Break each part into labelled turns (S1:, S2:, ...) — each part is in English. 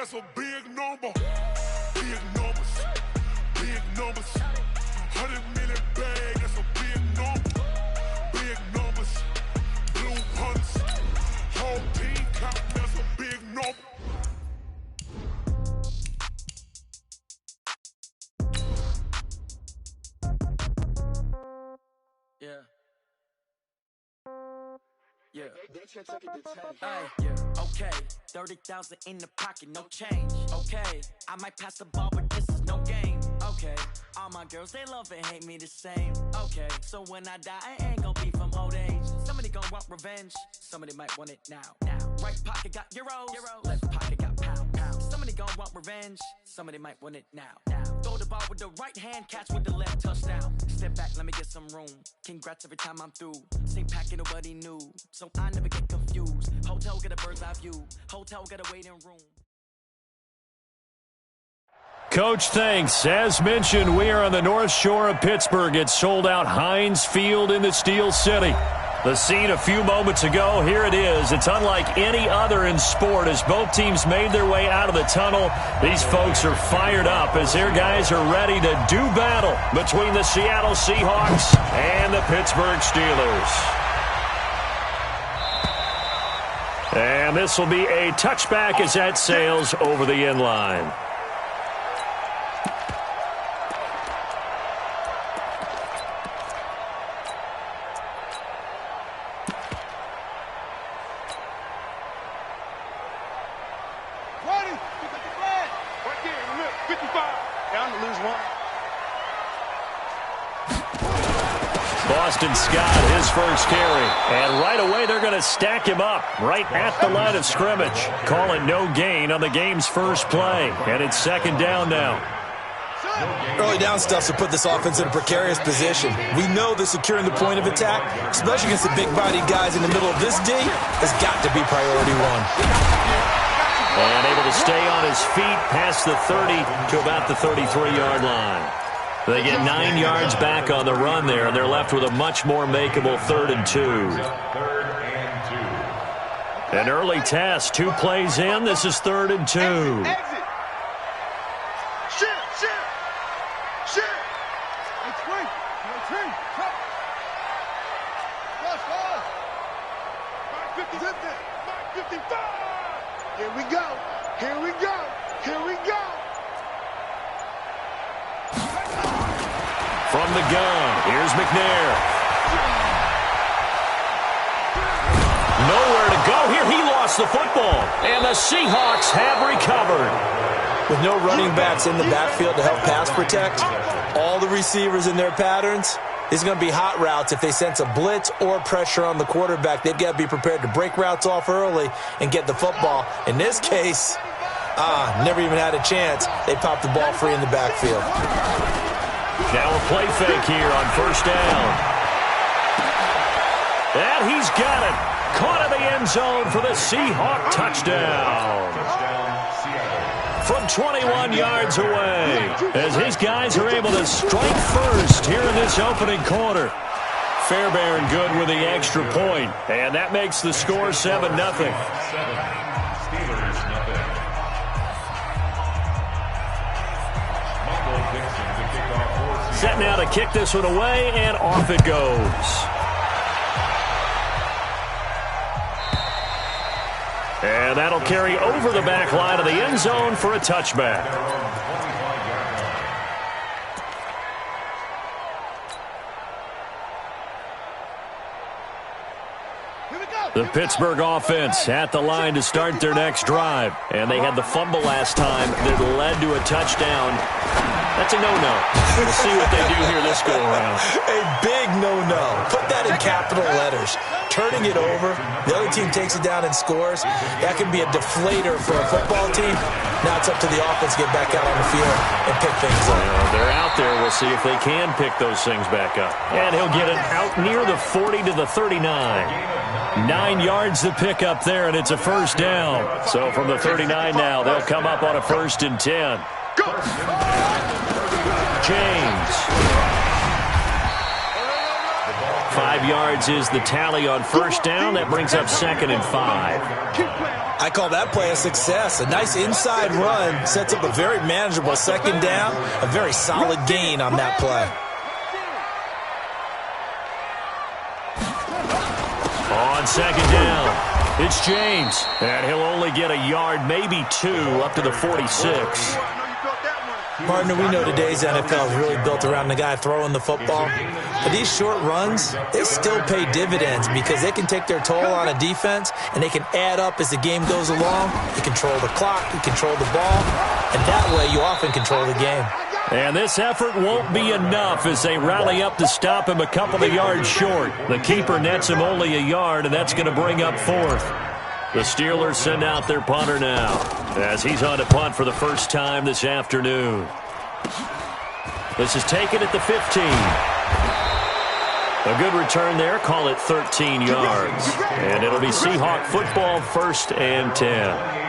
S1: that's a big number. Big numbers, big numbers. 100 million bag, that's a big number. Big numbers, blue hunts. Whole team count, that's a big number.
S2: Yeah. Yeah. Yeah. Okay. 30,000 in the pocket, no change. Okay. I might pass the ball, but this is no game. Okay. All my girls, they love and hate me the same. Okay. So when I die, I ain't gonna be from old age. Somebody gonna want revenge. Somebody might want it now. Right pocket got euros. Left pocket got pounds. Somebody gonna want revenge. Somebody might want it now. Throw the ball with the right hand, catch with the left, touchdown. Step back, let me get some room. Congrats every time I'm through. Same packet, nobody knew. So I never get confused. Hotel get a bird's eye view. Hotel get a waiting room.
S3: Coach, thanks. As mentioned, we are on the North Shore of Pittsburgh. It's sold out Heinz Field in the Steel City. The scene a few moments ago, here it is. It's unlike any other in sport as both teams made their way out of the tunnel. These folks are fired up as their guys are ready to do battle between the Seattle Seahawks and the Pittsburgh Steelers. And this will be a touchback as that sails over the end line. Boston Scott, his first carry. And right away, they're going to stack him up right at the line of scrimmage. Call it no gain on the game's first play. And it's second down now.
S4: Early down stuff to put this offense in a precarious position. We know that securing the point of attack, especially against the big-bodied guys in the middle of this D, has got to be priority one.
S3: And able to stay on his feet past the 30 to about the 33-yard line. They get 9 yards back on the run there, and they're left with a much more makeable 3rd and 2. An early test, 2 plays in. This is 3rd and 2.
S1: Here we go. Here we go. Here we go.
S3: From the gun, here's McNair. Nowhere to go here. He lost the football. And the Seahawks have recovered.
S4: With no running backs in the backfield to help pass protect, all the receivers in their patterns, it's going to be hot routes. If they sense a blitz or pressure on the quarterback, they've got to be prepared to break routes off early and get the football. In this case, never even had a chance. They popped the ball free in the backfield.
S3: Now a play fake here on first down. And he's got it. Caught in the end zone for the Seahawk touchdown. From 21 yards away, as his guys are able to strike first here in this opening quarter. Fairbairn good with the extra point, and that makes the score 7-0. Set now to kick this one away, and off it goes. And that'll carry over the back line of the end zone for a touchback. The Pittsburgh offense at the line to start their next drive. And they had the fumble last time that led to a touchdown. That's a no-no. We'll see what they do here this go-around.
S4: A big no-no. Put that in capital letters. Turning it over, the other team takes it down and scores. That can be a deflator for a football team. Now it's up to the offense to get back out on the field and pick things up.
S3: They're out there. We'll see if they can pick those things back up. And he'll get it out near the 40 to the 39. 9 yards to pick up there, and it's a first down. So from the 39 now, they'll come up on a 1st and 10. James. 5 yards is the tally on first down. That brings up 2nd and 5.
S4: I call that play a success. A nice inside run sets up a very manageable second down, a very solid gain on that play.
S3: On second down, it's James, and he'll only get a yard, maybe 2, up to the 46.
S4: Partner, we know today's NFL is really built around the guy throwing the football. But these short runs, they still pay dividends because they can take their toll on a defense, and they can add up as the game goes along. You control the clock, you control the ball, and that way you often control the game.
S3: And this effort won't be enough as they rally up to stop him a couple of yards short. The keeper nets him only a yard, and that's going to bring up 4th. The Steelers send out their punter now as he's on to punt for the first time this afternoon. This is taken at the 15. A good return there. Call it 13 yards. And it'll be Seahawk football, 1st and 10.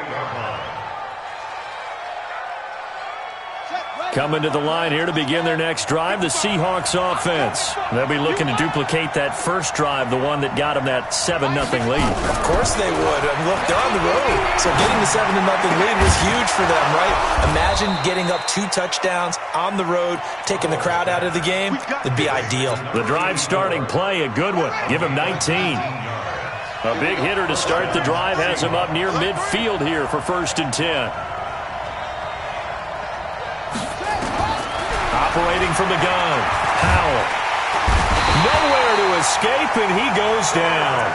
S3: Coming to the line here to begin their next drive, the Seahawks offense. They'll be looking to duplicate that first drive, the one that got them that 7-0 lead.
S4: Of course they would. Look, they're on the road, so getting the 7-0 lead was huge for them, right? Imagine getting up 2 touchdowns on the road, taking the crowd out of the game. It'd be ideal.
S3: The drive starting play, a good one. Give him 19. A big hitter to start the drive has him up near midfield here for 1st and 10. Operating from the gun, Powell. Nowhere to escape, and he goes down.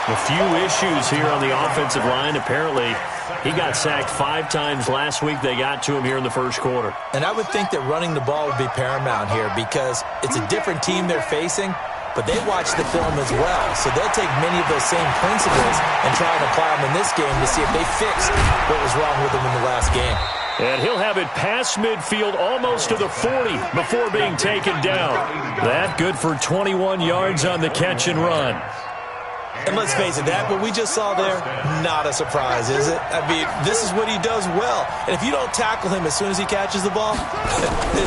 S3: A few issues here on the offensive line. Apparently, he got sacked 5 times last week. They got to him here in the first quarter.
S4: And I would think that running the ball would be paramount here because it's a different team they're facing, but they watch the film as well. So they'll take many of those same principles and try and apply them in this game to see if they fix what was wrong with them in the last game.
S3: And he'll have it past midfield almost to the 40 before being taken down. That good for 21 yards on the catch and run.
S4: And let's face it, that what we just saw there, not a surprise, is it? I mean, this is what he does well. And if you don't tackle him as soon as he catches the ball,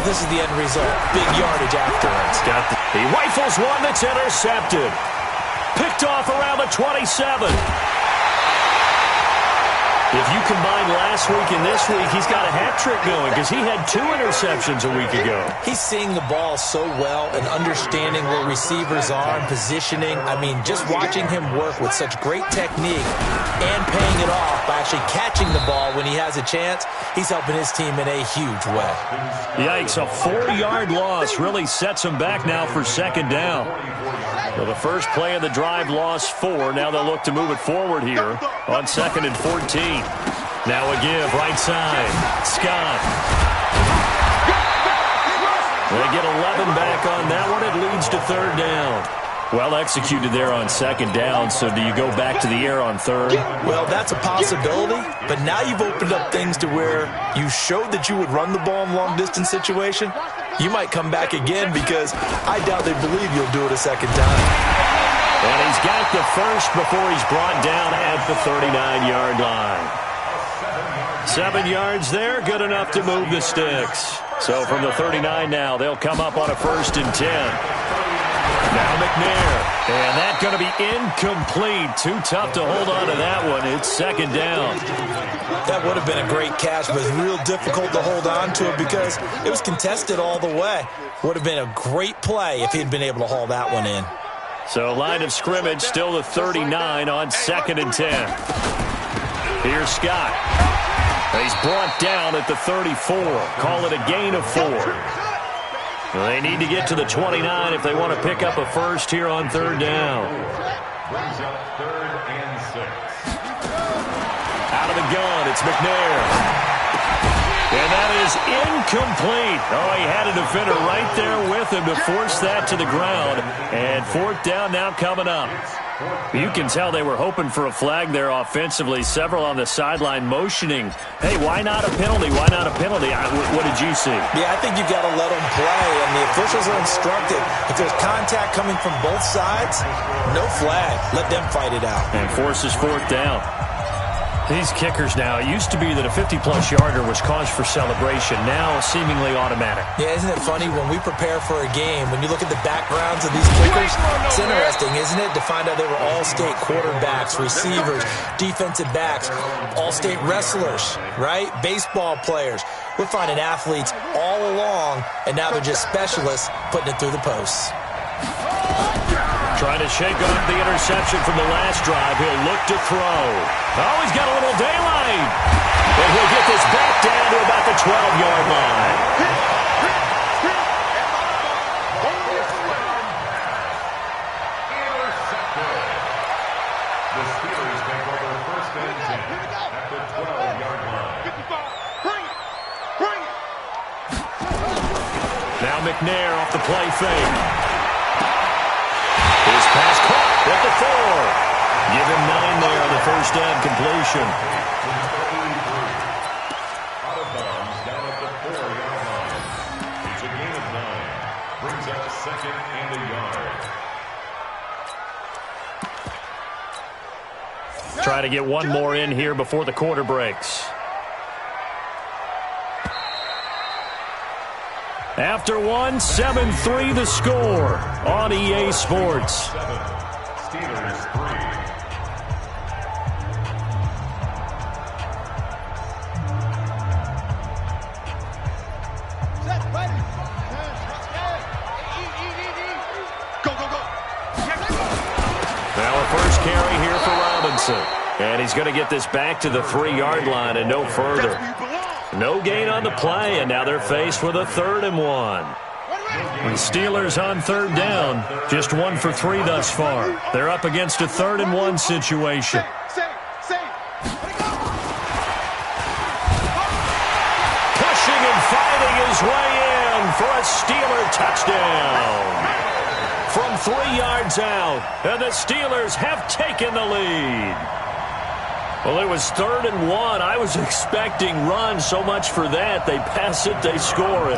S4: this is the end result. Big yardage afterwards.
S3: He rifles one that's intercepted. Picked off around the 27. If you combine last week and this week, he's got a hat trick going because he had 2 interceptions a week ago.
S4: He's seeing the ball so well and understanding where receivers are and positioning. I mean, just watching him work with such great technique and paying it off by actually catching the ball when he has a chance, he's helping his team in a huge way.
S3: Yikes, a 4-yard loss really sets him back now for 2nd down. Well, the first play of the drive lost 4. Now they'll look to move it forward here on 2nd and 14. Now a give, right side. Scott. They get 11 back on that one. It leads to 3rd down. Well executed there on 2nd down, so do you go back to the air on 3rd?
S4: Well, that's a possibility, but now you've opened up things to where you showed that you would run the ball in long-distance situation. You might come back again because I doubt they believe you'll do it a 2nd time.
S3: And he's got the first before he's brought down at the 39-yard line. 7 yards there, good enough to move the sticks. So from the 39 now, they'll come up on a 1st and 10. Now McNair, and that's going to be incomplete. Too tough to hold on to that one. It's 2nd down.
S4: That would have been a great catch, but it's real difficult to hold on to it because it was contested all the way. Would have been a great play if he'd been able to haul that one in.
S3: So line of scrimmage, still the 39 on 2nd and 10. Here's Scott. He's brought down at the 34. Call it a gain of 4. They need to get to the 29 if they want to pick up a first here on 3rd down. Out of the gun, it's McNair. And that is incomplete. Oh, he had a defender right there with him to force that to the ground. And 4th down now coming up. You can tell they were hoping for a flag there offensively. Several on the sideline motioning. Hey, why not a penalty? Why not a penalty? What did you see?
S4: Yeah, I think you've got to let them play. And the officials are instructed. If there's contact coming from both sides, no flag. Let them fight it out.
S3: And forces 4th down. These kickers now, it used to be that a 50-plus yarder was cause for celebration. Now, seemingly automatic.
S4: Yeah, isn't it funny when we prepare for a game, when you look at the backgrounds of these kickers, it's interesting, isn't it, to find out they were all-state quarterbacks, receivers, defensive backs, all-state wrestlers, right? Baseball players. We're finding athletes all along, and now they're just specialists putting it through the posts.
S3: Trying to shake off the interception from the last drive. He'll look to throw. Oh, he's got a little daylight. And he'll get this back down to about the 12-yard line.
S1: The Steelers take over first and 10 at the 12-yard line.
S3: Now McNair off the play fake. His pass caught at the 4. Give him 9 there on the first down completion.
S1: Out of bounds down at the 4-yard line. It's a gain of 9. Brings up second and a yard.
S3: Try to get one more in here before the quarter breaks. After one, 7-3 the score on EA Sports.
S1: 7, Steelers 3.
S3: Now a first carry here for Robinson. And he's going to get this back to the 3-yard line and no further. No gain on the play, and now they're faced with a 3rd and 1. The Steelers on 3rd down, just 1 for 3 thus far. They're up against a 3rd and 1 situation. Pushing and fighting his way in for a Steeler touchdown. From 3 yards out, and the Steelers have taken the lead. Well, it was 3rd and 1. I was expecting run, so much for that. They pass it, they score it.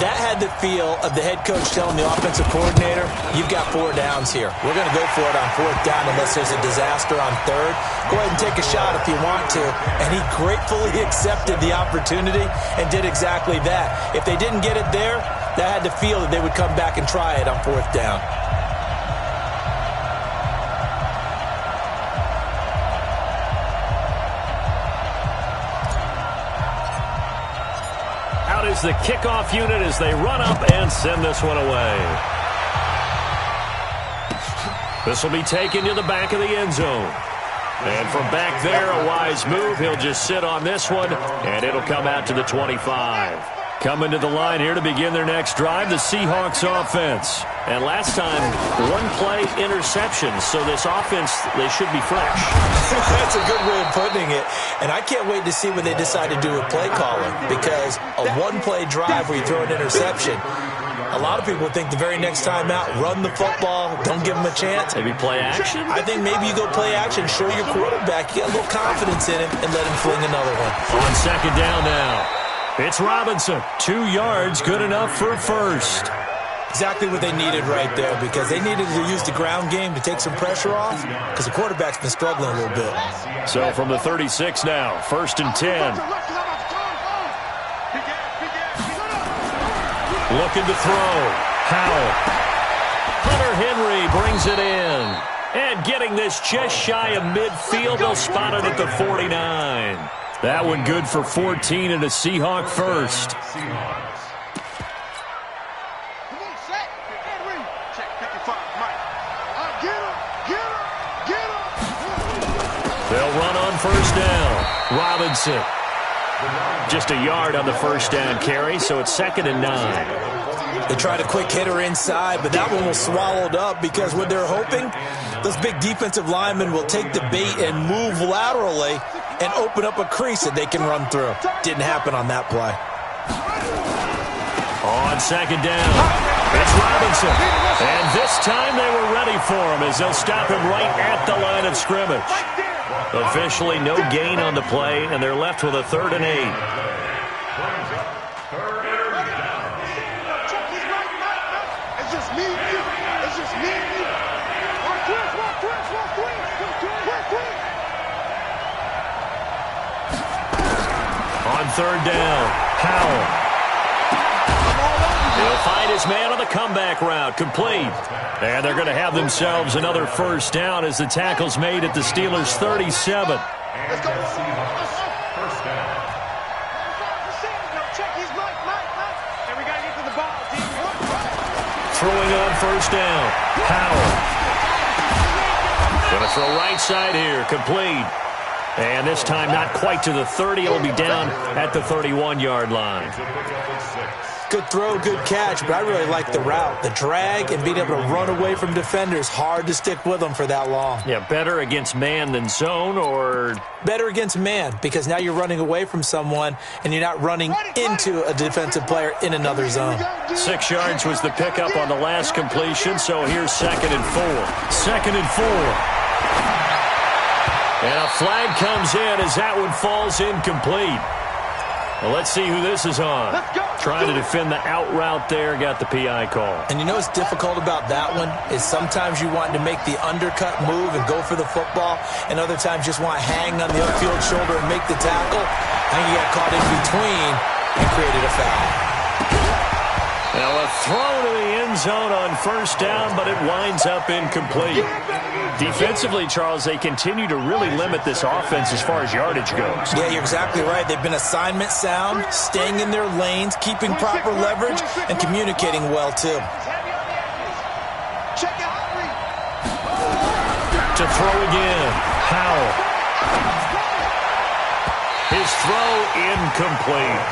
S4: That had the feel of the head coach telling the offensive coordinator, you've got 4 downs here. We're going to go for it on 4th down unless there's a disaster on 3rd. Go ahead and take a shot if you want to. And he gratefully accepted the opportunity and did exactly that. If they didn't get it there, that had the feel that they would come back and try it on 4th down.
S3: Is the kickoff unit as they run up and send this one away. This will be taken to the back of the end zone. And from back there, a wise move. He'll just sit on this one, and it'll come out to the 25. Coming to the line here to begin their next drive, the Seahawks offense. And last time, 1-play interception, so this offense, they should be fresh.
S4: That's a good way of putting it. And I can't wait to see what they decide to do with play calling, because a 1-play drive where you throw an interception, a lot of people think the very next time out, run the football, don't give them a chance.
S3: Maybe play action?
S4: I think maybe you go play action, show your quarterback, you get a little confidence in him, and let him fling another one.
S3: On 2nd down now. It's Robinson. 2 yards, good enough for a first.
S4: Exactly what they needed right there, because they needed to use the ground game to take some pressure off, because the quarterback's been struggling a little bit.
S3: So from the 36 now, 1st and 10. Looking to throw. Howell. Hunter Henry brings it in. And getting this just shy of midfield, they'll spot it at the 49. That one good for 14 and a Seahawk first. They'll run on 1st down. Robinson. Just a yard on the 1st down carry, so it's 2nd and 9.
S4: They tried a quick hitter inside, but that one was swallowed up because what they're hoping, those big defensive linemen will take the bait and move laterally and open up a crease that they can run through. Didn't happen on that play.
S3: On 2nd down, it's Robinson. And this time they were ready for him as they'll stop him right at the line of scrimmage. Officially no gain on the play, and they're left with a 3rd and 8. third down. Howell. He'll find his man on the comeback route. Complete. And they're going to have themselves another first down as the tackle's made at the Steelers' 37. Throwing on first down. Howell. Going to throw right side here. Complete. And this time not quite to the 30. It'll be down at the 31-yard line.
S4: Good throw, good catch, but I really like the route. The drag and being able to run away from defenders, hard to stick with them for that long.
S3: Yeah, better against man than zone, or?
S4: Better against man, because now you're running away from someone and you're not running into a defensive player in another zone.
S3: 6 yards was the pickup on the last completion, so here's 2nd and 4. 2nd and 4. And a flag comes in as that one falls incomplete. Well, let's see who this is on. Trying to defend the out route there, got the PI call.
S4: And you know what's difficult about that one is sometimes you want to make the undercut move and go for the football, and other times just want to hang on the upfield shoulder and make the tackle. I think he got caught in between and created a foul.
S3: Now a throw to the end zone on first down, but it winds up incomplete. Defensively, Charles, they continue to really limit this offense as far as yardage goes.
S4: Yeah, you're exactly right. They've been assignment sound, staying in their lanes, keeping proper leverage, and communicating well, too.
S3: To throw again. Howell. His throw incomplete.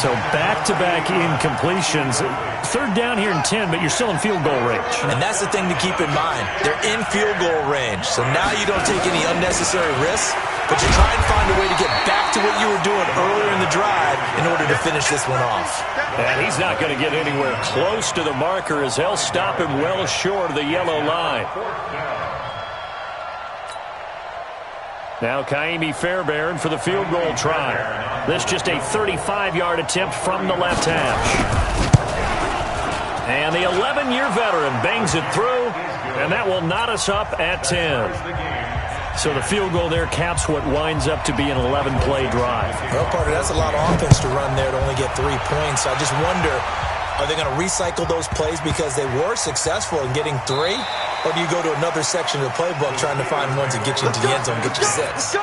S3: So back-to-back incompletions. 3rd down here and 10, but you're still in field goal range.
S4: And that's the thing to keep in mind. They're in field goal range. So now you don't take any unnecessary risks, but you try and find a way to get back to what you were doing earlier in the drive in order to finish this one off.
S3: And he's not going to get anywhere close to the marker as they'll stop him well short of the yellow line. Now Kaimi Fairbairn for the field goal try. This just a 35-yard attempt from the left hash. And the 11-year veteran bangs it through, and that will knot us up at 10. So the field goal there caps what winds up to be an 11-play drive.
S4: Well, Parker, that's a lot of offense to run there to only get 3 points. I just wonder, are they going to recycle those plays because they were successful in getting 3? Or do you go to another section of the playbook trying to find ones that get you into the end zone, get you 6?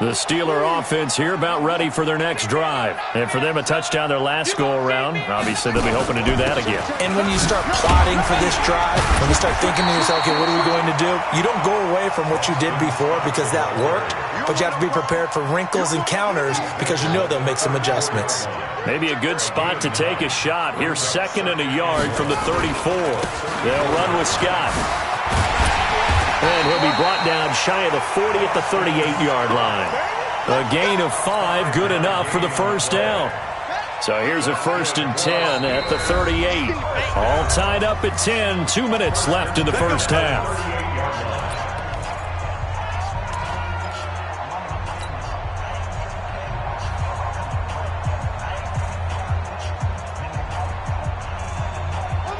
S3: The Steeler offense here about ready for their next drive. And for them, a touchdown their last go-around. Obviously, they'll be hoping to do that again.
S4: And when you start plotting for this drive, when you start thinking to yourself, okay, what are we going to do? You don't go away from what you did before because that worked, but you have to be prepared for wrinkles and counters because you know they'll make some adjustments.
S3: Maybe a good spot to take a shot. Here's 2nd and a yard from the 34. They'll run with Scott. And he'll be brought down shy of the 40 at the 38-yard line. A gain of 5, good enough for the first down. So here's a 1st and 10 at the 38. All tied up at 10, 2 minutes left in the first half.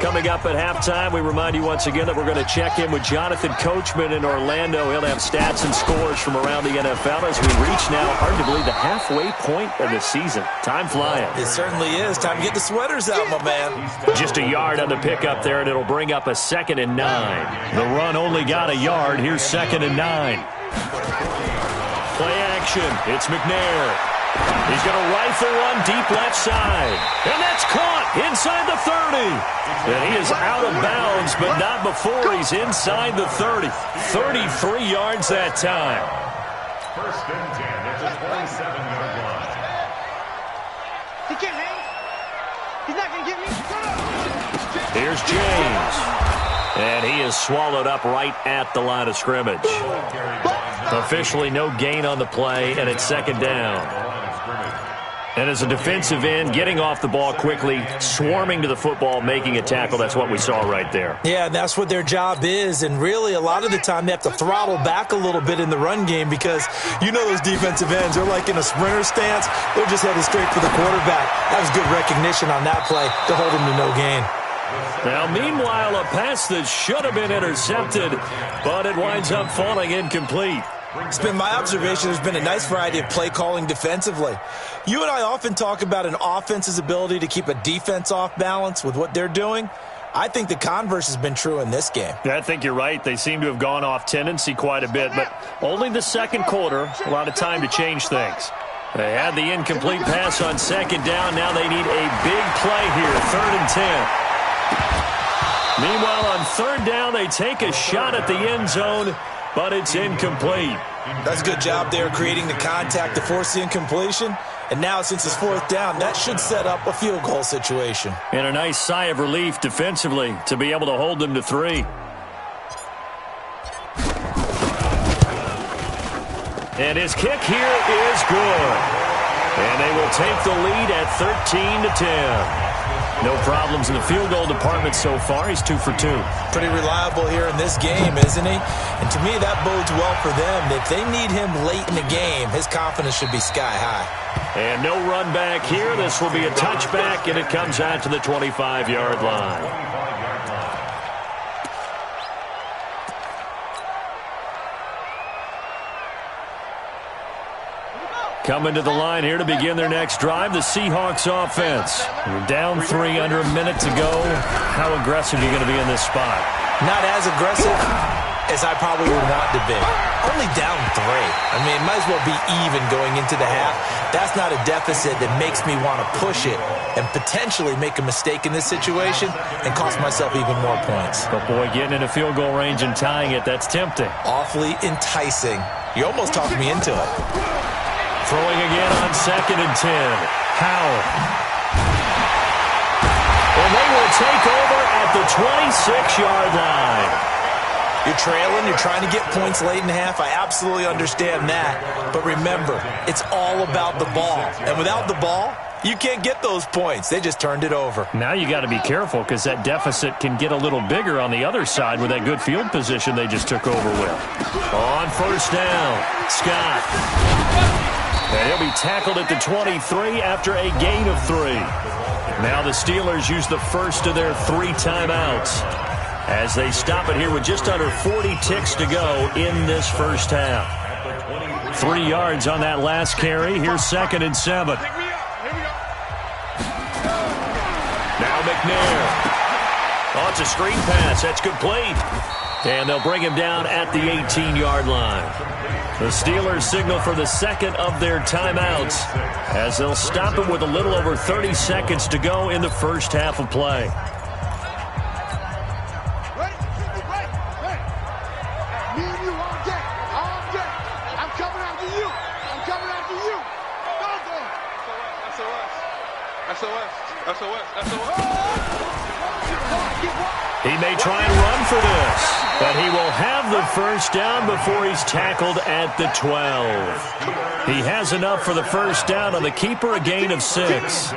S3: Coming up at halftime, we remind you once again that we're going to check in with Jonathan Coachman in Orlando. He'll have stats and scores from around the NFL as we reach now, hard to believe, the halfway point of the season. Time flying.
S4: It certainly is. Time to get the sweaters out, my man.
S3: Just a yard on the pickup there, and it'll bring up a 2nd and 9. The run only got a yard. Here's 2nd and 9. Play action. It's McNair. He's going to rifle one deep left side. And that's caught inside the 30. And he is out of bounds, but not before he's inside the 30. 33 yards that time.
S1: 1st and 10 at the 27-yard line.
S5: He can't hang. He's not going to get me.
S3: Here's James. And he is swallowed up right at the line of scrimmage. Officially no gain on the play, and it's 2nd down. And as a defensive end, getting off the ball quickly, swarming to the football, making a tackle, that's what we saw right there.
S4: Yeah, and that's what their job is. And really, a lot of the time, they have to throttle back a little bit in the run game because you know those defensive ends, they're like in a sprinter stance. They're just headed straight for the quarterback. That was good recognition on that play to hold him to no gain.
S3: Now, meanwhile, a pass that should have been intercepted, but it winds up falling incomplete.
S4: It's been my observation there's been a nice variety of play calling defensively. You and I often talk about an offense's ability to keep a defense off balance with what they're doing. I think the converse has been true in this game.
S3: Yeah, I think you're right. They seem to have gone off tendency quite a bit, but only the second quarter, a lot of time to change things. They had the incomplete pass on second down. Now they need a big play here, 3rd and 10. Meanwhile, on 3rd down, they take a shot at the end zone, but it's incomplete.
S4: That's a good job there creating the contact to force the incompletion. And now, since it's 4th down, that should set up a field goal situation.
S3: And a nice sigh of relief defensively to be able to hold them to 3. And his kick here is good. And they will take the lead at 13-10. No problems in the field goal department so far. He's 2 for 2.
S4: Pretty reliable here in this game, isn't he? And to me, that bodes well for them. If they need him late in the game, his confidence should be sky high.
S3: And no run back here. This will be a touchback, and it comes out to the 25-yard line. Coming to the line here to begin their next drive, the Seahawks offense. We're down 3 under a minute to go. How aggressive are you going to be in this spot?
S4: Not as aggressive as I probably would want to be. Only down 3. I mean, it might as well be even going into the half. That's not a deficit that makes me want to push it and potentially make a mistake in this situation and cost myself even more points.
S3: But boy, getting into field goal range and tying it, that's tempting.
S4: Awfully enticing. You almost talked me into it.
S3: Throwing again on 2nd and 10. Howell. And they will take over at the 26-yard line.
S4: You're trailing. You're trying to get points late in the half. I absolutely understand that. But remember, it's all about the ball. And without the ball, you can't get those points. They just turned it over.
S3: Now you got to be careful because that deficit can get a little bigger on the other side with that good field position they just took over with. On 1st down, Scott. And he'll be tackled at the 23 after a gain of 3. Now the Steelers use the first of their 3 timeouts as they stop it here with just under 40 ticks to go in this first half. 3 yards on that last carry. Here's 2nd and 7. Now McNair. Oh, it's a screen pass. That's complete. And they'll bring him down at the 18-yard line. The Steelers signal for the second of their timeouts as they'll stop him with a little over 30 seconds to go in the first half of play.
S1: Me and you all day. All day. I'm coming after you. I'm coming after you. SOS.
S3: He may try and run for this, but he will have the first down before he's tackled at the 12. He has enough for the first down on the keeper, a gain of 6.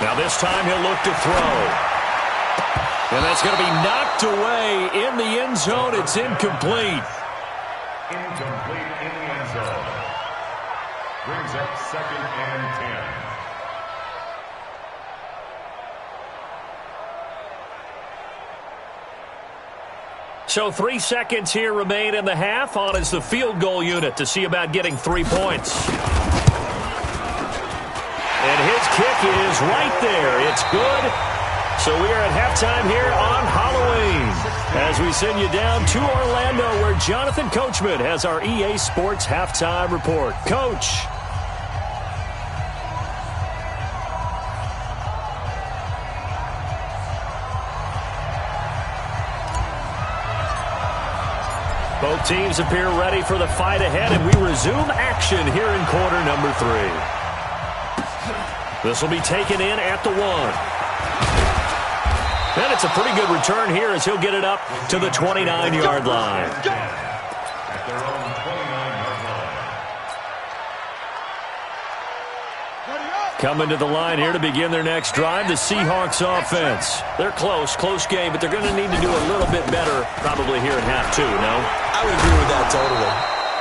S3: Now this time he'll look to throw. And that's going to be knocked away in the end zone. It's incomplete.
S6: Incomplete in the end zone. Brings up 2nd and 10.
S3: So 3 seconds here remain in the half. On is the field goal unit to see about getting 3 points. And his kick is right there. It's good. So we are at halftime here on Halloween as we send you down to Orlando where Jonathan Coachman has our EA Sports Halftime Report. Coach. Both teams appear ready for the fight ahead, and we resume action here in quarter number 3. This will be taken in at the 1. And it's a pretty good return here as he'll get it up to the 29-yard line.
S6: At their own 29-yard line.
S3: Coming to the line here to begin their next drive, the Seahawks offense. They're close game, but they're going to need to do a little bit better probably here in half 2, no?
S4: I would agree with that totally.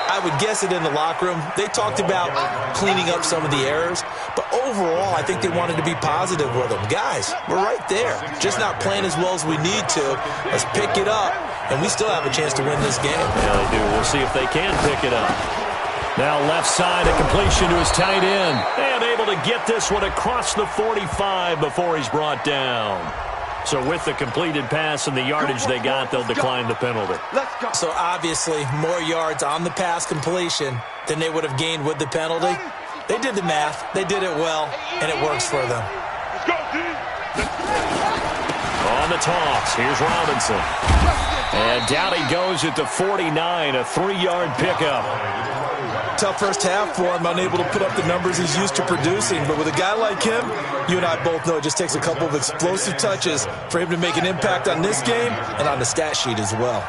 S4: I would guess it in the locker room. They talked about cleaning up some of the errors, but overall, I think they wanted to be positive with them. Guys, we're right there. Just not playing as well as we need to. Let's pick it up, and we still have a chance to win this game.
S3: Yeah, they do. We'll see if they can pick it up. Now left side, a completion to his tight end. And able to get this one across the 45 before he's brought down. So with the completed pass and the yardage they got, they'll decline the penalty.
S4: So obviously, more yards on the pass completion than they would have gained with the penalty. They did the math. They did it well, and it works for them.
S3: On the toss, here's Robinson. And down he goes at the 49, a 3-yard pickup.
S4: Tough first half for him, unable to put up the numbers he's used to producing. But with a guy like him, you and I both know it just takes a couple of explosive touches for him to make an impact on this game and on the stat sheet as well.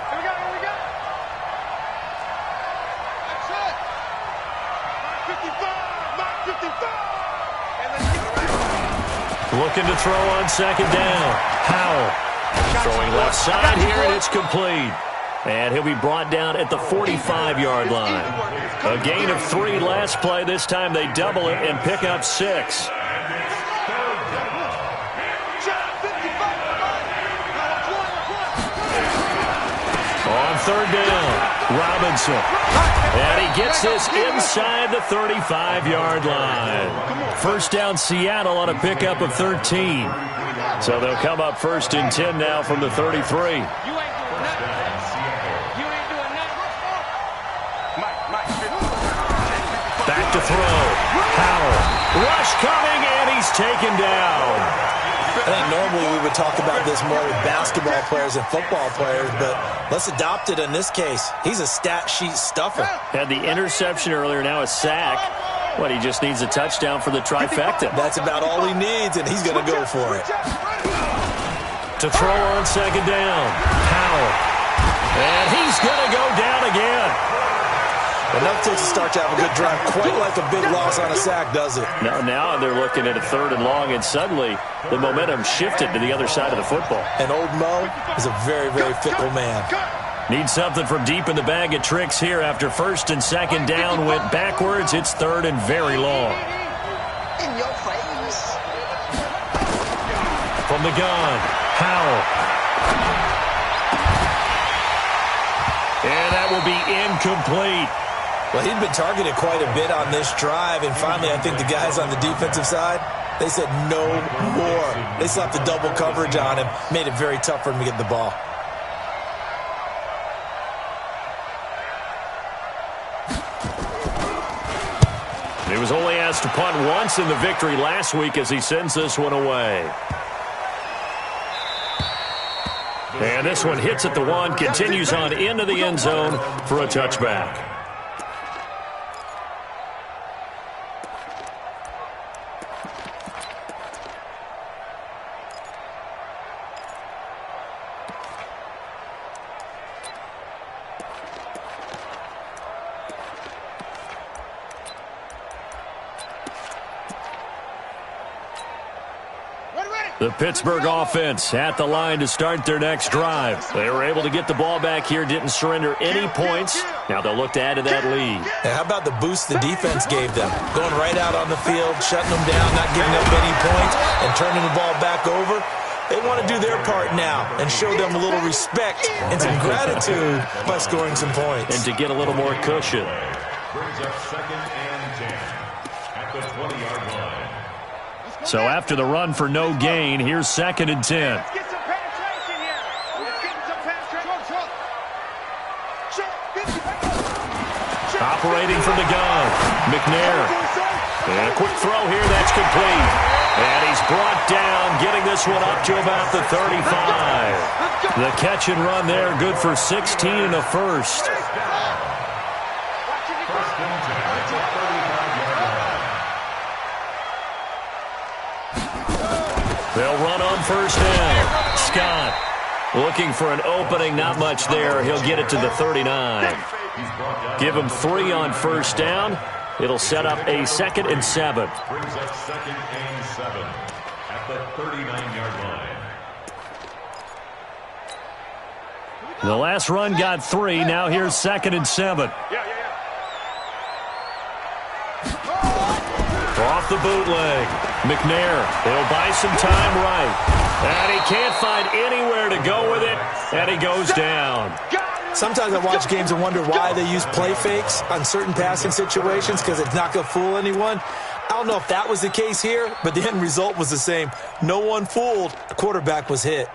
S3: Looking to throw on second down. Howell throwing left side here, and it's complete. And he'll be brought down at the 45-yard line. A gain of 3 last play. This time they double it and pick up 6. On third down, Robinson. And he gets this inside the 35-yard line. First down, Seattle on a pickup of 13. So they'll come up first and 10 now from the 33. Back to throw. Howell. Rush coming, and he's taken down.
S4: I think normally we would talk about this more with basketball players and football players, but let's adopt it in this case. He's a stat sheet stuffer.
S3: Had the interception earlier, now a sack. What, he just needs a touchdown for the trifecta.
S4: That's about all he needs, and he's going to go for it.
S3: To throw on second down. Howell. And he's going to go down again.
S4: Enough takes to start to have a good drive. Quite like a big loss on a sack, does it?
S3: Now they're looking at a 3rd and long, and suddenly the momentum shifted to the other side of the football.
S4: And old Mo is a very, very fickle man.
S3: Need something from deep in the bag of tricks here after first and second down went backwards. It's 3rd and very long.
S5: In your face.
S3: From the gun, Howell. And that will be incomplete.
S4: Well, he'd been targeted quite a bit on this drive, and finally I think the guys on the defensive side, they said no more. They slapped the double coverage on him, made it very tough for him to get the ball.
S3: He was only asked to punt once in the victory last week as he sends this one away. And this one hits at the 1, continues on into the end zone for a touchback. The Pittsburgh offense at the line to start their next drive. They were able to get the ball back here, didn't surrender any points. Now they'll look to add to that lead.
S4: And how about the boost the defense gave them? Going right out on the field, shutting them down, not giving up any points, and turning the ball back over. They want to do their part now and show them a little respect and some gratitude by scoring some points.
S3: And to get a little more cushion.
S6: Brings up 2nd and 10 at the 20-yard line.
S3: So after the run for no gain, here's 2nd and 10.
S5: Let's get some penetration here. Let's get some penetration.
S3: Operating from the gun, McNair. And a quick throw here, that's complete. And he's brought down, getting this one up to about the 35. The catch and run there, good for 16 and a first. They'll run on first down. Scott looking for an opening, not much there. He'll get it to the 39. Give him 3 on first down. It'll set up a 2nd and 7.
S6: Brings up 2nd and 7 at the 39-yard line.
S3: The last run got 3. Now here's 2nd and 7. the bootleg. McNair, he'll buy some time right. And he can't find anywhere to go with it, and he goes down.
S4: Sometimes I watch games and wonder why they use play fakes on certain passing situations, because it's not going to fool anyone. I don't know if that was the case here, but the end result was the same. No one fooled. The quarterback was hit.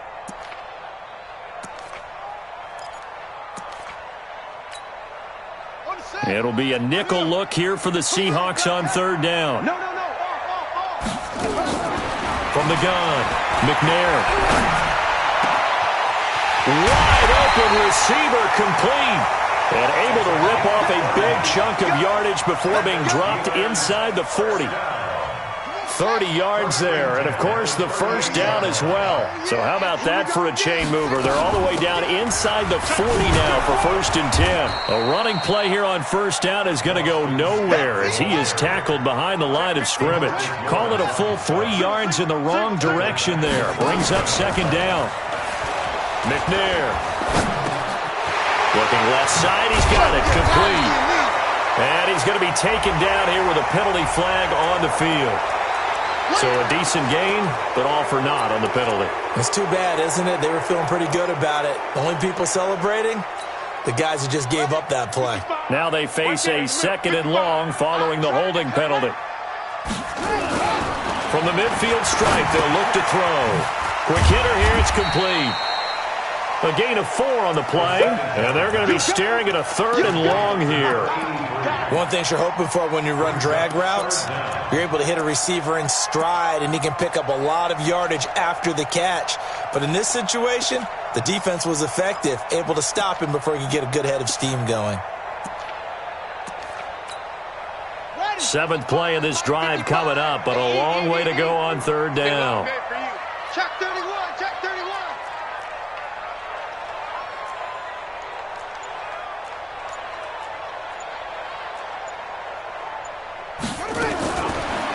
S3: It'll be a nickel look here for the Seahawks on third down. From the gun, McNair. Wide open receiver, complete. And able to rip off a big chunk of yardage before being dropped inside the 40. 30 yards there, and of course the first down as well. So how about that for a chain mover? They're all the way down inside the 40 now for 1st and 10. A running play here on first down is going to go nowhere as he is tackled behind the line of scrimmage. Call it a full 3 yards in the wrong direction there. Brings up 2nd down. McNair. Looking left side, he's got it, complete. And he's going to be taken down here with a penalty flag on the field. So a decent gain, but all for naught on the penalty.
S4: It's too bad, isn't it? They were feeling pretty good about it. The only people celebrating, the guys who just gave up that play.
S3: Now they face a 2nd and long following the holding penalty. From the midfield stripe, they'll look to throw. Quick hitter here, it's complete. A gain of 4 on the play, and they're going to be staring at a 3rd and long here.
S4: One thing you're hoping for when you run drag routes, you're able to hit a receiver in stride, and he can pick up a lot of yardage after the catch. But in this situation, the defense was effective, able to stop him before he could get a good head of steam going.
S3: 7th play of this drive coming up, but a long way to go on 3rd down.
S5: Check 31, check 31.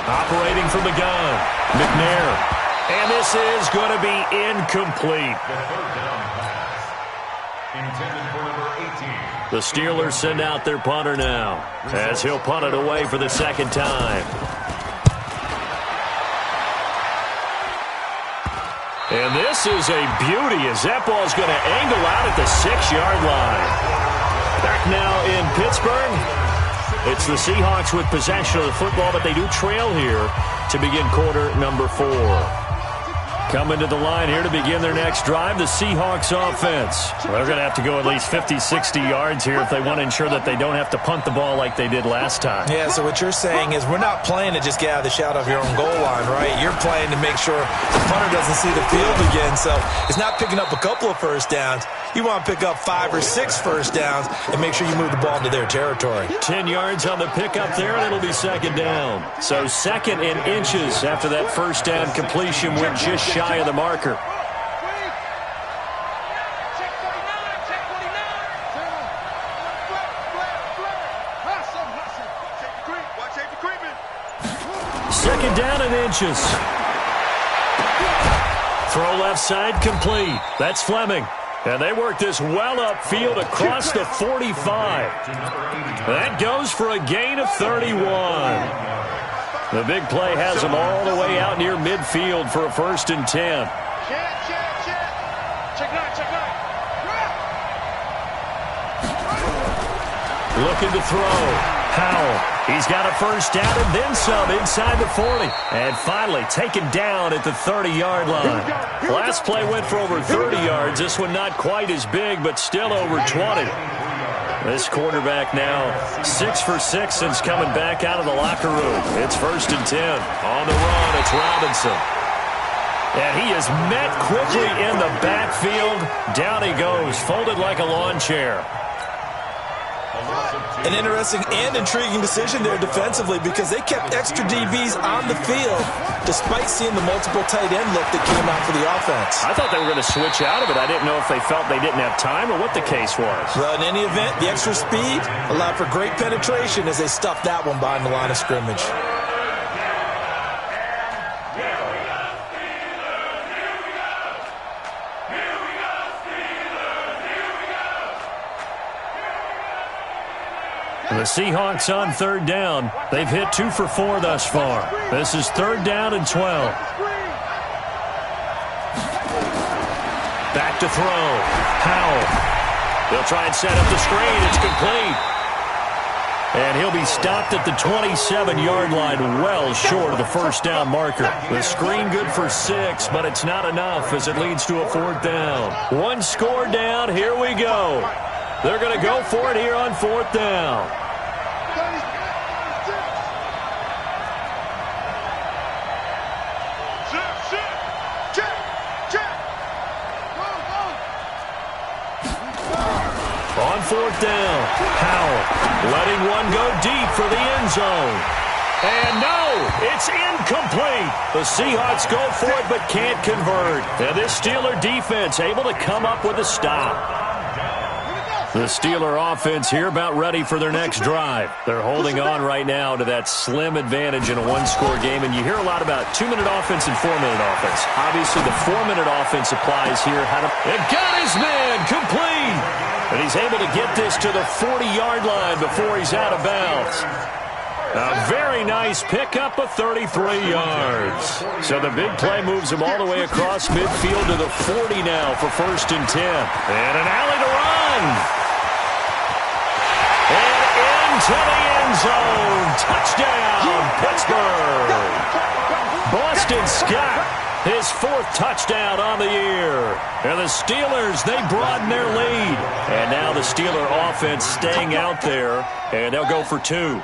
S3: Operating from the gun, McNair. And this is going to be incomplete.
S6: The 3rd down pass. Intended for number 18.
S3: The Steelers send out their punter now, as he'll punt it away for the 2nd time. And this is a beauty as that ball's going to angle out at the 6-yard line. Back now in Pittsburgh. It's the Seahawks with possession of the football, but they do trail here to begin quarter number 4. Coming to the line here to begin their next drive, the Seahawks offense. They're going to have to go at least 50, 60 yards here if they want to ensure that they don't have to punt the ball like they did last time.
S4: Yeah, so what you're saying is we're not playing to just get out of the shadow of your own goal line, right? You're playing to make sure the punter doesn't see the field again. So it's not picking up a couple of first downs. You want to pick up 5 or 6 first downs and make sure you move the ball into their territory.
S3: 10 yards on the pickup there, and it'll be 2nd down. So 2nd and inches after that first down completion went just shy of the marker. Second down and inches. Throw left side complete. That's Fleming. And they work this well upfield across the 45. That goes for a gain of 31. The big play has them all the way out near midfield for a 1st and 10. Looking to throw. Powell. He's got a first down and then some inside the 40. And finally taken down at the 30-yard line. Last play went for over 30 yards. This one not quite as big, but still over 20. This quarterback now 6 for 6 since coming back out of the locker room. It's 1st and 10. On the run, it's Robinson. And he is met quickly in the backfield. Down he goes, folded like a lawn chair.
S4: An interesting and intriguing decision there defensively because they kept extra DBs on the field despite seeing the multiple tight end look that came out for the offense.
S3: I thought they were going to switch out of it. I didn't know if they felt they didn't have time or what the case was.
S4: Well, in any event, the extra speed allowed for great penetration as they stuffed that one behind the line of scrimmage.
S3: The Seahawks on third down. They've hit 2 for 4 thus far. This is third down and 12. Back to throw. Powell. They'll try and set up the screen. It's complete. And he'll be stopped at the 27-yard line, well short of the first down marker. The screen good for 6, but it's not enough as it leads to a fourth down. One score down. Here we go. They're going to go for it here on fourth down. On fourth down, Powell letting one go deep for the end zone. And no, it's incomplete. The Seahawks go for it but can't convert. And this Steeler defense able to come up with a stop. The Steeler offense here about ready for their next drive. They're holding on right now to that slim advantage in a one-score game. And you hear a lot about 2-minute offense and 4-minute offense. Obviously, the 4-minute offense applies here. And got his man complete. And he's able to get this to the 40-yard line before he's out of bounds. A very nice pickup of 33 yards. So the big play moves him all the way across midfield to the 40 now for 1st and 10. And an alley to run. And into the end zone. Touchdown, Pittsburgh. Boston Scott, his 4th touchdown on the year. And the Steelers, they broaden their lead. And now the Steeler offense staying out there. And they'll go for 2.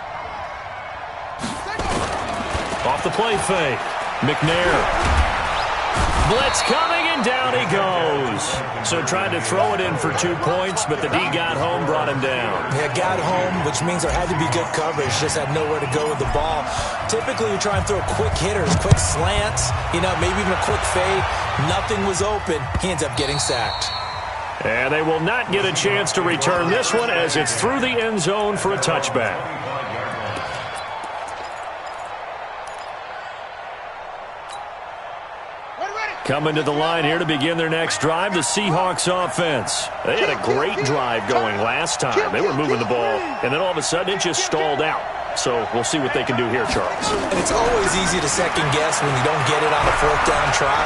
S3: Off the play fake. McNair. Blitz coming, and down he goes. So tried to throw it in for 2 points, but the D got home, brought him down.
S4: Yeah, got home, which means there had to be good coverage. Just had nowhere to go with the ball. Typically, you try and throw quick hitters, quick slants, maybe even a quick fade. Nothing was open. He ends up getting sacked.
S3: And they will not get a chance to return this one as it's through the end zone for a touchback. Coming to the line here to begin their next drive, the Seahawks offense. They had a great drive going last time. They were moving the ball, and then all of a sudden it just stalled out. So we'll see what they can do here, Charles.
S4: And it's always easy to second guess when you don't get it on a 4th down try.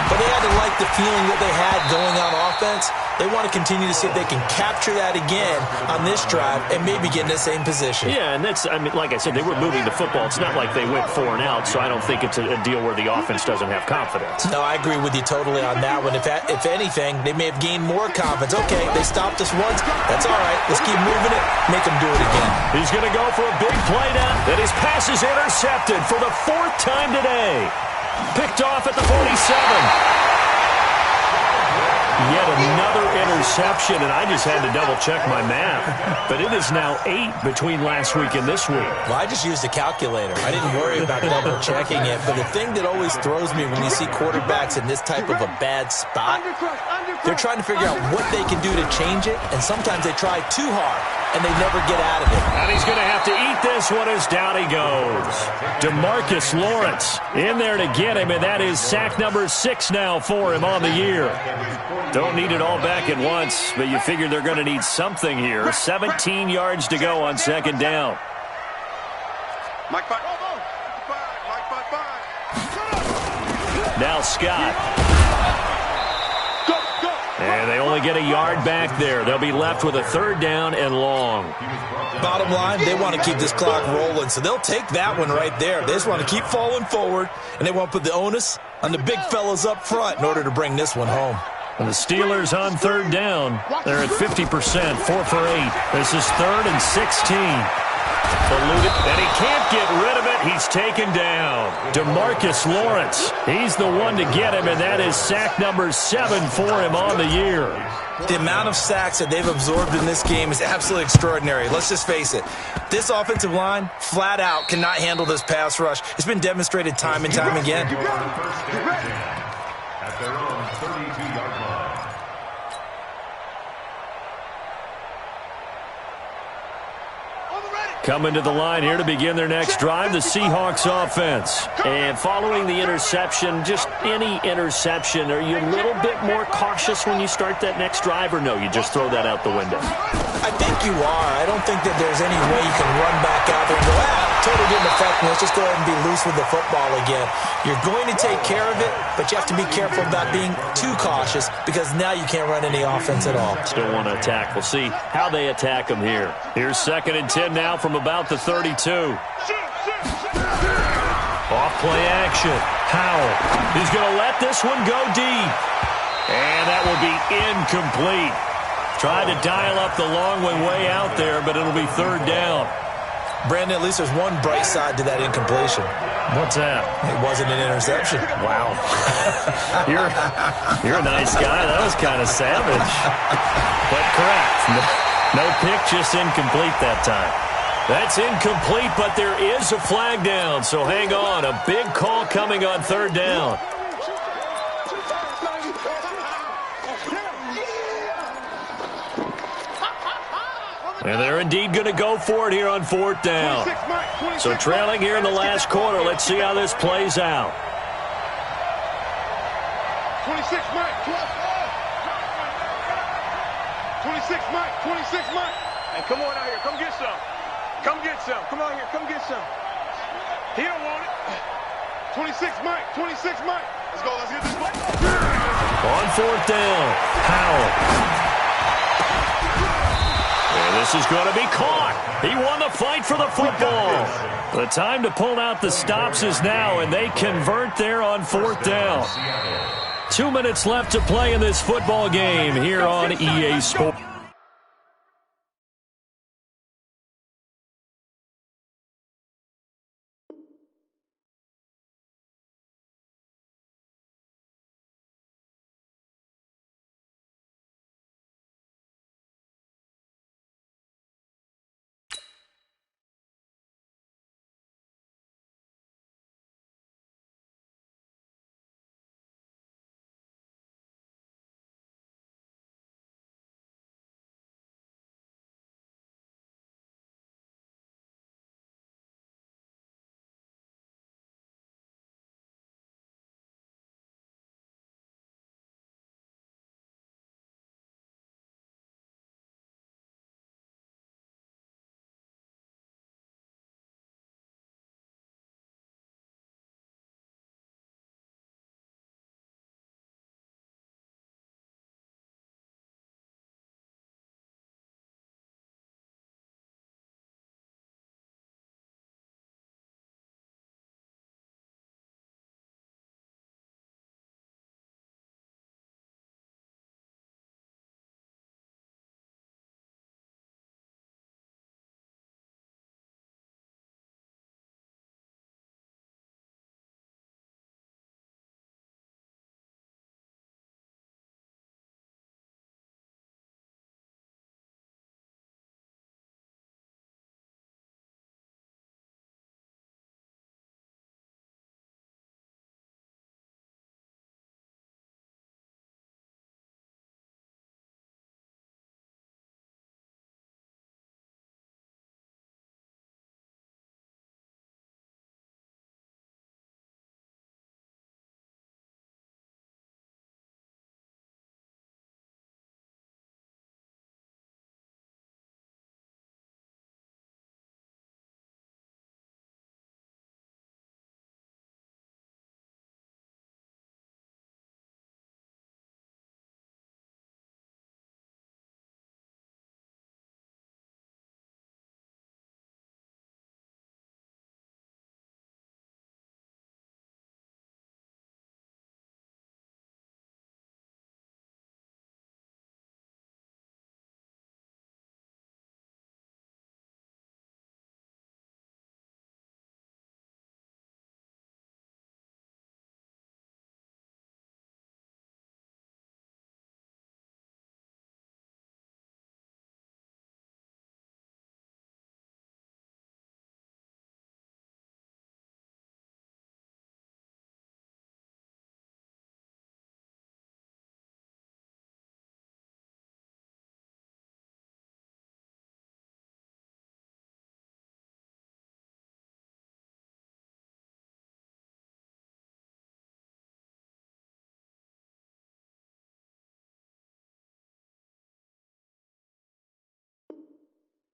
S4: But they had to like the feeling that they had going on offense. They want to continue to see if they can capture that again on this drive and maybe get in the same position.
S3: Yeah, and that's, like I said, they were moving the football. It's not like they went 4 and out, so I don't think it's a deal where the offense doesn't have confidence.
S4: No, I agree with you totally on that one. If anything, they may have gained more confidence. Okay, they stopped us once. That's all right. Let's keep moving it. Make them do it again.
S3: He's going to go for a big play now, and his pass is intercepted for the 4th time today. Picked off at the 47. Yet another interception, and I just had to double-check my math. But it is now 8 between last week and this week.
S4: Well, I just used a calculator. I didn't worry about double-checking it. But the thing that always throws me when you see quarterbacks in this type of a bad spot, they're trying to figure out what they can do to change it, and sometimes they try too hard, and they never get out of it.
S3: And he's going to have to eat this one as down he goes. DeMarcus Lawrence in there to get him, and that is sack number 6 now for him on the year. Don't need it all back at once, but you figure they're going to need something here. 17 yards to go on 2nd down. Now Scott. And they only get a yard back there. They'll be left with a 3rd down and long.
S4: Bottom line, they want to keep this clock rolling, so they'll take that one right there. They just want to keep falling forward, and they want to put the onus on the big fellas up front in order to bring this one home.
S3: And the Steelers on 3rd down. They're at 50%, 4 for 8. This is 3rd and 16. Eluded, and he can't get rid of it. He's taken down. DeMarcus Lawrence, he's the one to get him, and that is sack number 7 for him on the year.
S4: The amount of sacks that they've absorbed in this game is absolutely extraordinary. Let's just face it. This offensive line, flat out, cannot handle this pass rush. It's been demonstrated time and time again.
S6: At their own 32-yard line.
S3: Coming to the line here to begin their next drive, the Seahawks offense. And following the interception, just any interception, are you a little bit more cautious when you start that next drive, or no, you just throw that out the window?
S4: I I think you are. I don't think that there's any way you can run back out there and go, totally didn't affect me. Let's just go ahead and be loose with the football again. You're going to take care of it, but you have to be careful about being too cautious because now you can't run any offense at all.
S3: Still want to attack. We'll see how they attack him here. Here's 2nd and 10 now from about the 32. Off play action. Howell. He's going to let this one go deep. And that will be incomplete. Tried to dial up the long one way out there, but it'll be 3rd down.
S4: Brandon, at least there's one bright side to that incompletion.
S3: What's that?
S4: It wasn't an interception.
S3: Wow. You're a nice guy. That was kind of savage. But correct. No pick, just incomplete that time. That's incomplete, but there is a flag down, so hang on. A big call coming on 3rd down. And they're indeed going to go for it here on 4th down. So trailing here in the last quarter. Let's see how this plays out.
S1: 26 Mike. 26 Mike. 26 Mike.
S7: Hey, come on out here. Come get some. Come get some. Come on here. Come get some. He don't want it.
S1: 26 Mike. 26 Mike. Let's go. Let's get this one.
S3: On 4th down. Howell. And this is going to be caught. He won the fight for the football. The time to pull out the stops is now, and they convert there on 4th down. 2 minutes left to play in this football game here on EA Sports.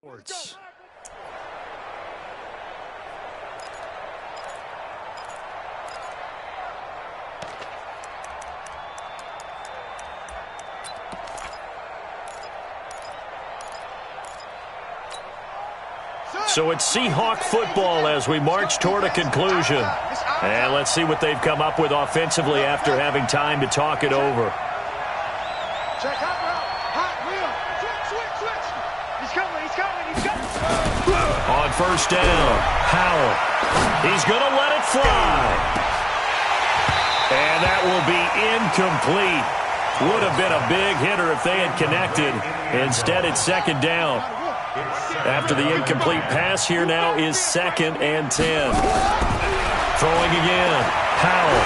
S3: So it's Seahawk football as we march toward a conclusion. And let's see what they've come up with offensively after having time to talk it over.
S5: Check hot route. Hot wheel. Switch. He's coming.
S3: On first down, Howell. He's going to let it fly. And that will be incomplete. Would have been a big hitter if they had connected. Instead, it's second down. After the incomplete pass, here now is 2nd and 10. Throwing again, Howell.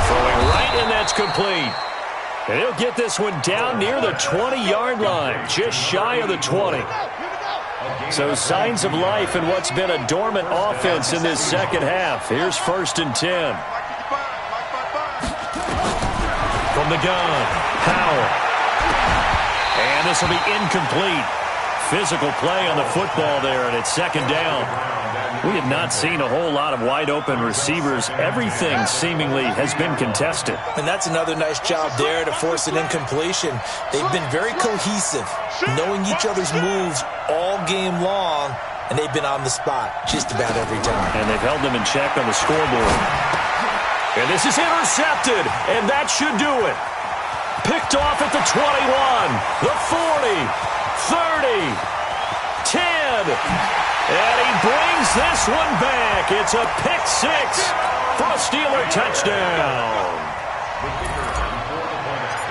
S3: Throwing right, and that's complete. And he'll get this one down near the 20-yard line, just shy of the 20. So signs of life in what's been a dormant offense in this second half. Here's 1st and 10. From the gun, Howell. And this will be incomplete. Physical play on the football there, and it's second down. We have not seen a whole lot of wide-open receivers. Everything seemingly has been contested.
S4: And that's another nice job there to force an incompletion. They've been very cohesive, knowing each other's moves all game long, and they've been on the spot just about every time.
S3: And they've held them in check on the scoreboard. And this is intercepted, and that should do it. Picked off at the 21, the 40, 30, 10. And he brings this one back. It's a pick six for a Steeler touchdown.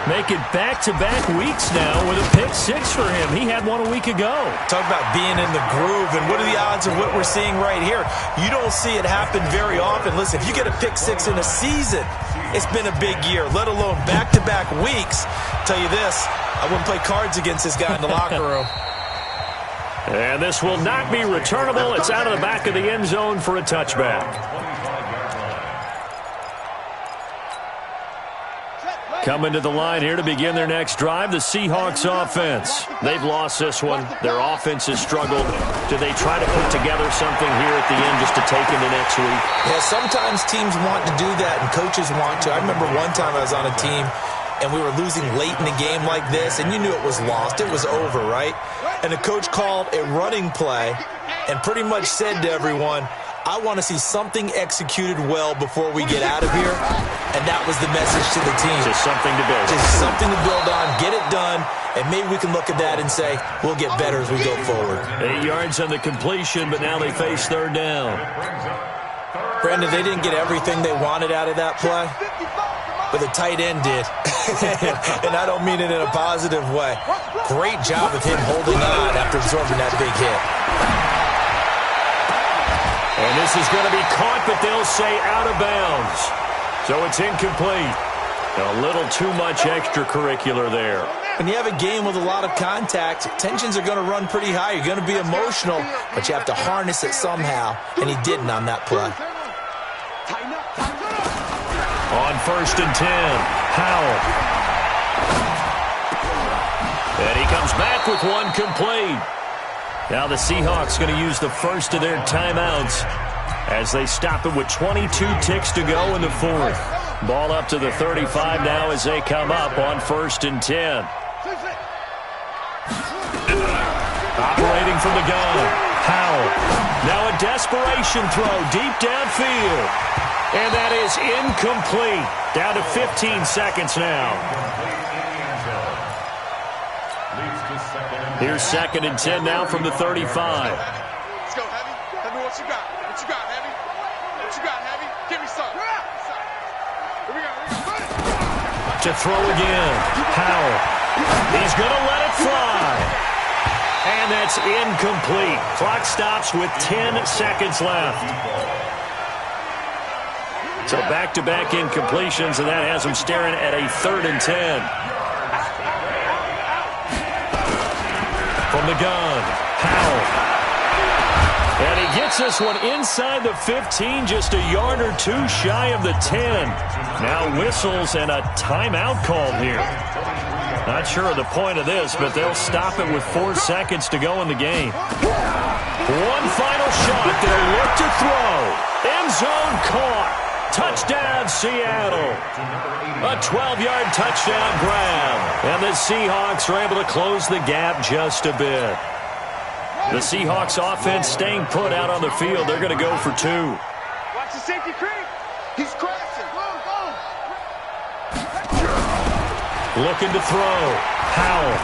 S3: Make it back-to-back weeks now with a pick six for him. He had one a week ago.
S4: Talk about being in the groove, and what are the odds of what we're seeing right here? You don't see it happen very often. Listen, if you get a pick six in a season, it's been a big year, let alone back-to-back weeks. Tell you this, I wouldn't play cards against this guy in the locker room.
S3: And this will not be returnable. It's out of the back of the end zone for a touchback. Coming to the line here to begin their next drive, the Seahawks offense. They've lost this one. Their offense has struggled. Do they try to put together something here at the end just to take into next week?
S4: Yeah, sometimes teams want to do that and coaches want to. I remember one time I was on a team and we were losing late in the game like this, and you knew it was lost. It was over, right? And the coach called a running play and pretty much said to everyone, I want to see something executed well before we get out of here. And that was the message to the team.
S3: Just something to build.
S4: Just something to build on, get it done, and maybe we can look at that and say, we'll get better as we go forward.
S3: 8 yards on the completion, but now they face third down.
S4: Brandon, they didn't get everything they wanted out of that play, but the tight end did. And I don't mean it in a positive way. Great job of him holding on after absorbing that big hit.
S3: And this is going to be caught, but they'll say out of bounds. So it's incomplete. A little too much extracurricular there.
S4: When you have a game with a lot of contact, tensions are going to run pretty high. You're going to be emotional, but you have to harness it somehow, and he didn't on that play.
S3: On 1st and 10, Howell. And he comes back with one complete. Now the Seahawks going to use the first of their timeouts as they stop it with 22 ticks to go in the fourth. Ball up to the 35 now as they come up on 1st and 10. Operating from the gun, Howell. Now a desperation throw deep downfield. And that is incomplete. Down to 15 seconds now. Here's 2nd and 10 now from the 35.
S7: Let's go, Heavy. Heavy, what you got? What you got, Heavy? What you got, Heavy? Give me some. Here we go.
S3: To throw again. Howell. He's going to let it fly. And that's incomplete. Clock stops with 10 seconds left. So back-to-back incompletions, and that has them staring at a 3rd and 10. From the gun, Howell. And he gets this one inside the 15, just a yard or two shy of the 10. Now whistles and a timeout called here. Not sure of the point of this, but they'll stop it with 4 seconds to go in the game. One final shot. They'll look to throw. End zone caught. Touchdown, Seattle. A 12-yard touchdown grab. And the Seahawks are able to close the gap just a bit. The Seahawks offense staying put out on the field. They're going to go for 2.
S5: Watch the safety creep. He's crashing. Go, go.
S3: Looking to throw. Powell.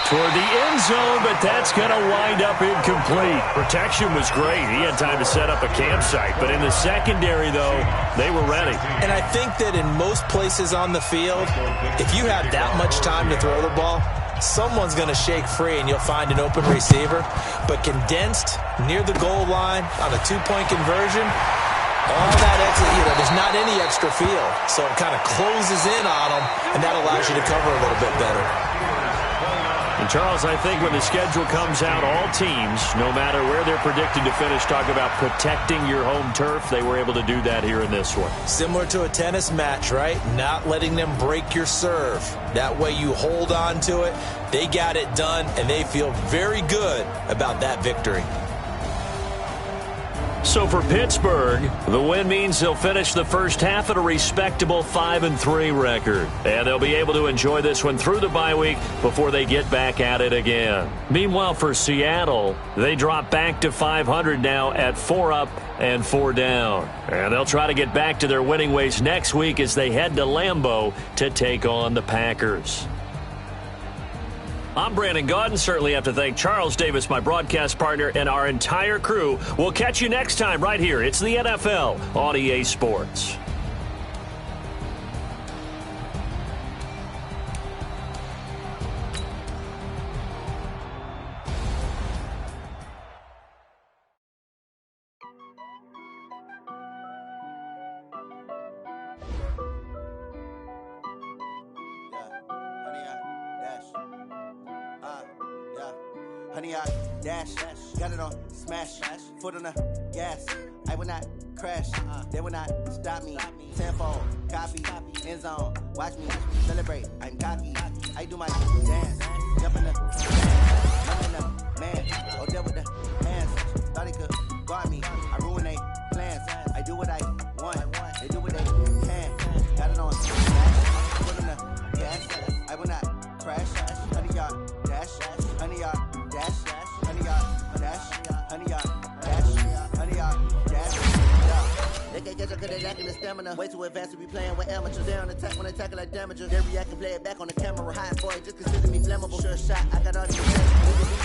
S3: Toward the end zone, but that's going to wind up incomplete. Protection was great. He had time to set up a campsite. But in the secondary, though, they were ready.
S4: And I think that in most places on the field, if you have that much time to throw the ball, someone's going to shake free and you'll find an open receiver. But condensed near the goal line on a 2-point conversion, all that extra, there's not any extra field. So it kind of closes in on them, and that allows you to cover a little bit better.
S3: And Charles, I think when the schedule comes out, all teams, no matter where they're predicted to finish, talk about protecting your home turf. They were able to do that here in this one.
S4: Similar to a tennis match, right? Not letting them break your serve. That way you hold on to it. They got it done, and they feel very good about that victory.
S3: So for Pittsburgh, the win means they'll finish the first half at a respectable 5-3 record. And they'll be able to enjoy this one through the bye week before they get back at it again. Meanwhile, for Seattle, they drop back to 500 now at 4 up and 4 down. And they'll try to get back to their winning ways next week as they head to Lambeau to take on the Packers. I'm Brandon Gaudin. Certainly have to thank Charles Davis, my broadcast partner, and our entire crew. We'll catch you next time right here. It's the NFL on EA Sports.
S8: Honey, I dash, got it on smash, foot on the gas. I will not crash, they will not stop me. Tenfold, copy, end zone, watch me celebrate. I'm cocky, I do my dance, jump in the man, oh there with the hands. Thought he could guard me, I ruin they plans. I do what I want, they do what they can. Got it on smash, foot on the gas. I will not crash, honey, y'all dash, honey, y'all. Dash, honey, y'all, dash, honey, y'all, dash, honey, y'all, dash, yeah. They can't catch up cause they lacking the stamina. Way too advanced to be playing with amateurs. They on attack when they tackle like damagers. They react and play it back on the camera. High boy, just consider me flammable. Sure shot, I got all the attention.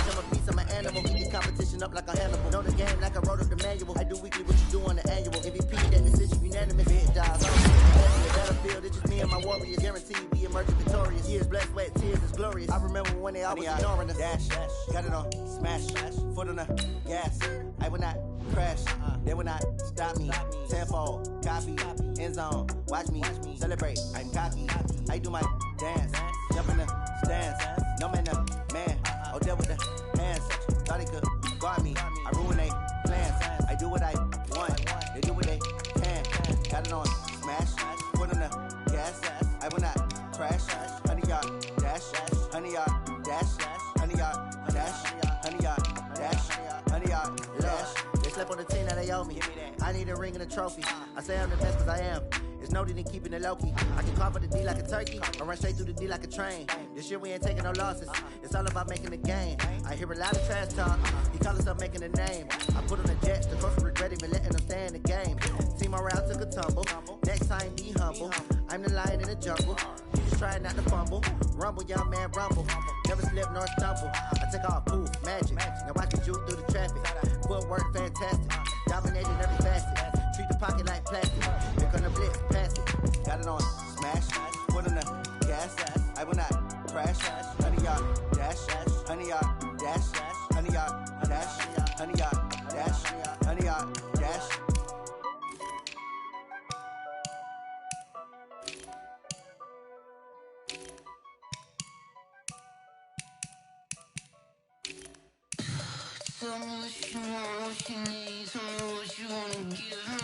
S8: I'm a beast, I'm an animal. Keep the competition up like a Hannibal. Know the game like I wrote up the manual. I do weekly what you do on the annual. MVP, that decision unanimous. Big jobs, on the battlefield, it's just me and my warriors. Guaranteed we emerge victorious. Years blessed, wet tears is glorious. I remember when they always ignoring us. Dash, got it on smash, foot on the gas. I will not crash, they will not stop me. Tenfold, copy, end zone, watch me celebrate. I'm cocky, I do my dance, jump in the stands. No man, oh there with the hands. Thought he could guard me, I ruin they plans. I do what I want, they do what they can. Got it on smash, foot on the gas. I will not crash, honey y'all dash, honey y'all dash, honey y'all dash, honey y'all dash, honey y'all dash. They slept on the team that they owe me. I need a ring and a trophy. I say I'm the best cause I am. It's no need in keeping it low-key. I can carve the D like a turkey, or run straight through the D like a train. This year we ain't taking no losses. It's all about making the game. I hear a lot of trash talk. He call himself making a name. I put on the Jets. The coach regret even letting them stay in the game. Team morale took a tumble. Next time be humble. I'm the lion in the jungle. You just try not to fumble. Rumble, young man, rumble. Never slip nor stumble. I take off, poof, magic. Now watch me juke through the traffic. Footwork fantastic. Dominating every facet. Treat the pocket like plastic. They're gonna blitz, pass it. Got it on smash. Foot on the gas. I will not crash. Honey, y'all dash. Honey, y'all dash. Honey, y'all dash. Honey, y'all dash. Honey, y'all dash.
S9: Tell me what you want, what you need. Tell me what you wanna give me.